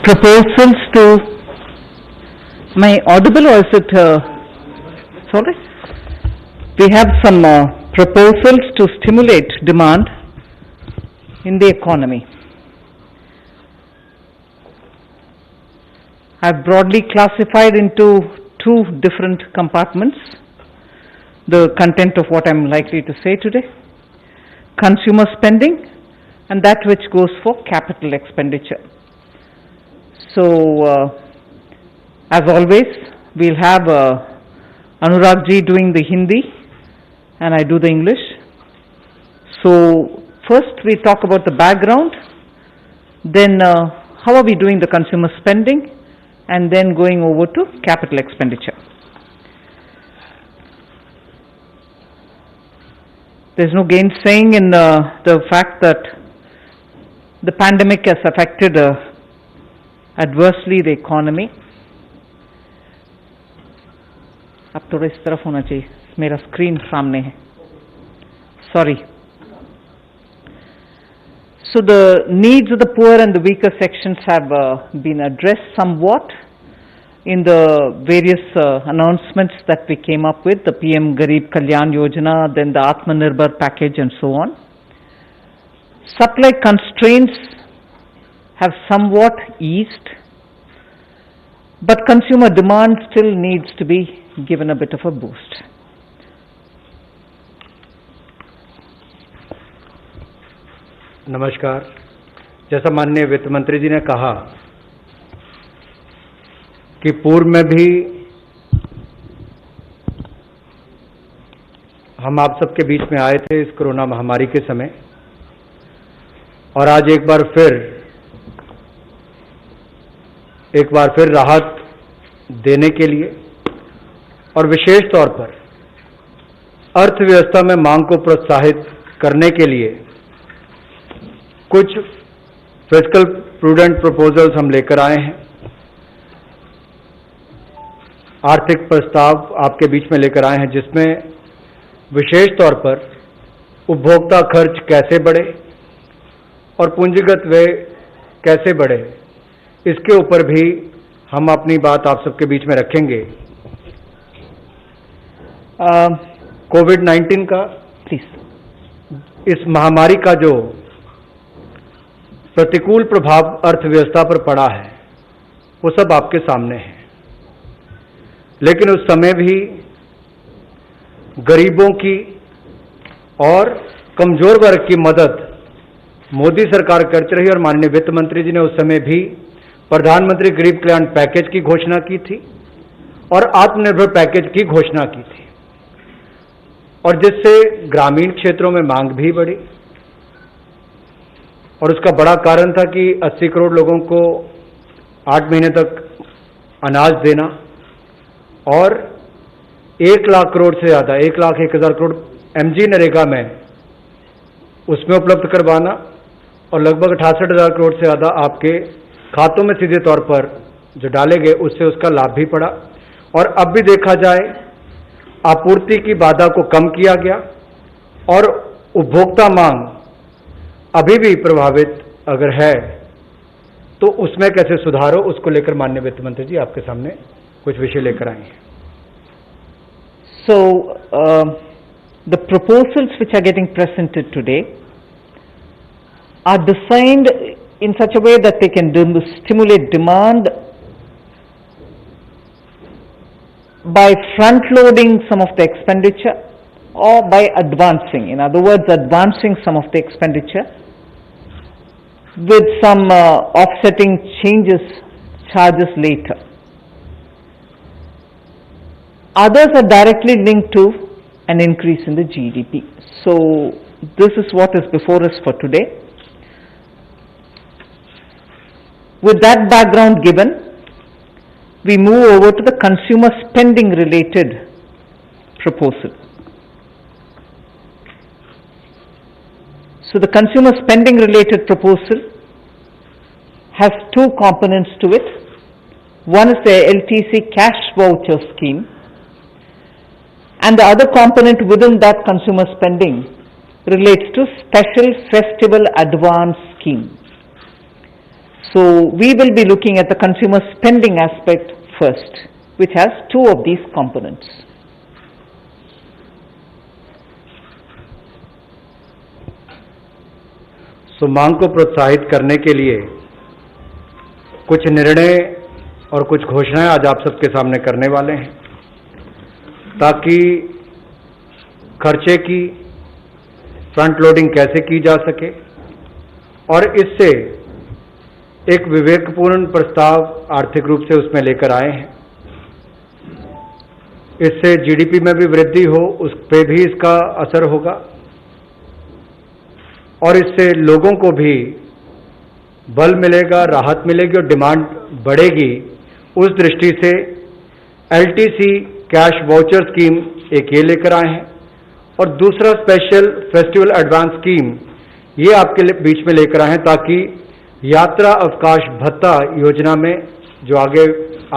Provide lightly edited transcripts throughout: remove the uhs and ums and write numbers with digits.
proposals to, am I audible or is it, sorry? We have some proposals to stimulate demand in the economy. I've broadly classified into two different compartments the content of what I'm likely to say today: consumer spending and that which goes for capital expenditure. So, as always, we'll have Anurag ji doing the Hindi and I do the English. So, first we talk about the background, then how are we doing the consumer spending, and then going over to capital expenditure. There's no gainsaying in the fact that the pandemic has affected adversely the economy. अब थोड़ा इस तरफ होना चाहिए, मेरा screen सामने है. Sorry. So the needs of the poor and the weaker sections have been addressed somewhat in the various announcements that we came up with, the PM Garib Kalyan Yojana, then the Atmanirbhar package and so on. Supply constraints have somewhat eased, but consumer demand still needs to be given a bit of a boost. नमस्कार. जैसा माननीय वित्त मंत्री जी ने कहा कि पूर्व में भी हम आप सबके बीच में आए थे इस कोरोना महामारी के समय, और आज एक बार फिर राहत देने के लिए और विशेष तौर पर अर्थव्यवस्था में मांग को प्रोत्साहित करने के लिए कुछ फिस्कल प्रूडेंट प्रपोजल्स हम लेकर आए हैं. आर्थिक प्रस्ताव आपके बीच में लेकर आए हैं जिसमें विशेष तौर पर उपभोक्ता खर्च कैसे बढ़े और पूंजीगत व्यय कैसे बढ़े, इसके ऊपर भी हम अपनी बात आप सबके बीच में रखेंगे. कोविड-19 का, इस महामारी का जो प्रतिकूल प्रभाव अर्थव्यवस्था पर पड़ा है वो सब आपके सामने है. लेकिन उस समय भी गरीबों की और कमजोर वर्ग की मदद मोदी सरकार करती रही और माननीय वित्त मंत्री जी ने उस समय भी प्रधानमंत्री गरीब कल्याण पैकेज की घोषणा की थी और आत्मनिर्भर पैकेज की घोषणा की थी, और जिससे ग्रामीण क्षेत्रों में मांग भी बढ़ी. और उसका बड़ा कारण था कि 80 करोड़ लोगों को 8 महीने तक अनाज देना और 1 लाख करोड़ से ज़्यादा, 1,01,000 करोड़ MG नरेगा में उसमें उपलब्ध करवाना और लगभग 68,000 करोड़ से ज़्यादा आपके खातों में सीधे तौर पर जो डाले गए, उससे उसका लाभ भी पड़ा. और अब भी देखा जाए आपूर्ति की बाधा को कम किया गया और उपभोक्ता मांग अभी भी प्रभावित अगर है तो उसमें कैसे सुधार हो, उसको लेकर माननीय वित्त मंत्री जी आपके सामने कुछ विषय लेकर आए हैं. So, the proposals which are getting presented today are designed in such a way that they can stimulate demand by front-loading some of the expenditure or by advancing, in other words, advancing some of the expenditure with some offsetting charges later. Others are directly linked to an increase in the GDP. So, this is what is before us for today. With that background given, we move over to the consumer spending related proposal. So the consumer spending related proposal has two components to it. One is the LTC cash voucher scheme, and the other component within that consumer spending relates to special festival advance scheme. So we will be looking at the consumer spending aspect first, which has two of these components. सो मांग को प्रोत्साहित करने के लिए कुछ निर्णय और कुछ घोषणाएं आज आप सबके सामने करने वाले हैं, ताकि खर्चे की फ्रंट लोडिंग कैसे की जा सके और इससे एक विवेकपूर्ण प्रस्ताव आर्थिक रूप से उसमें लेकर आए हैं। इससे जीडीपी में भी वृद्धि हो, उस पे भी इसका असर होगा और इससे लोगों को भी बल मिलेगा, राहत मिलेगी और डिमांड बढ़ेगी। उस दृष्टि से एलटीसी कैश वाउचर स्कीम एक ये लेकर आए हैं और दूसरा स्पेशल फेस्टिवल एडवांस स्कीम ये आपके बीच में लेकर आए हैं, ताकि यात्रा अवकाश भत्ता योजना में जो आगे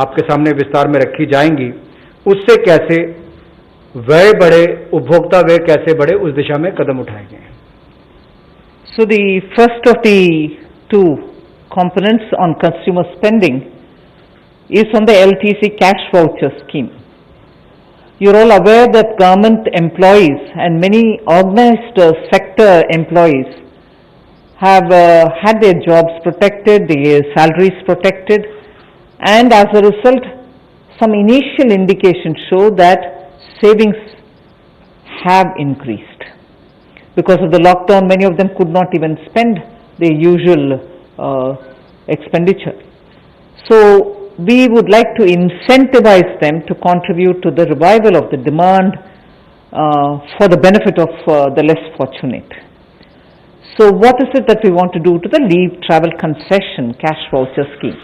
आपके सामने विस्तार में रखी जाएंगी, उससे कैसे व्यय बढ़े, उपभोक्ता व्यय कैसे बढ़े, उस दिशा में कदम उठाए गए हैं। So the first of the two components on consumer spending is on the LTC cash voucher scheme. You're all aware that government employees and many organized sector employees have had their jobs protected, their salaries protected, and as a result, some initial indications show that savings have increased. Because of the lockdown, many of them could not even spend their usual expenditure. So we would like to incentivize them to contribute to the revival of the demand for the benefit of the less fortunate. So what is it that we want to do to the leave travel concession cash voucher scheme?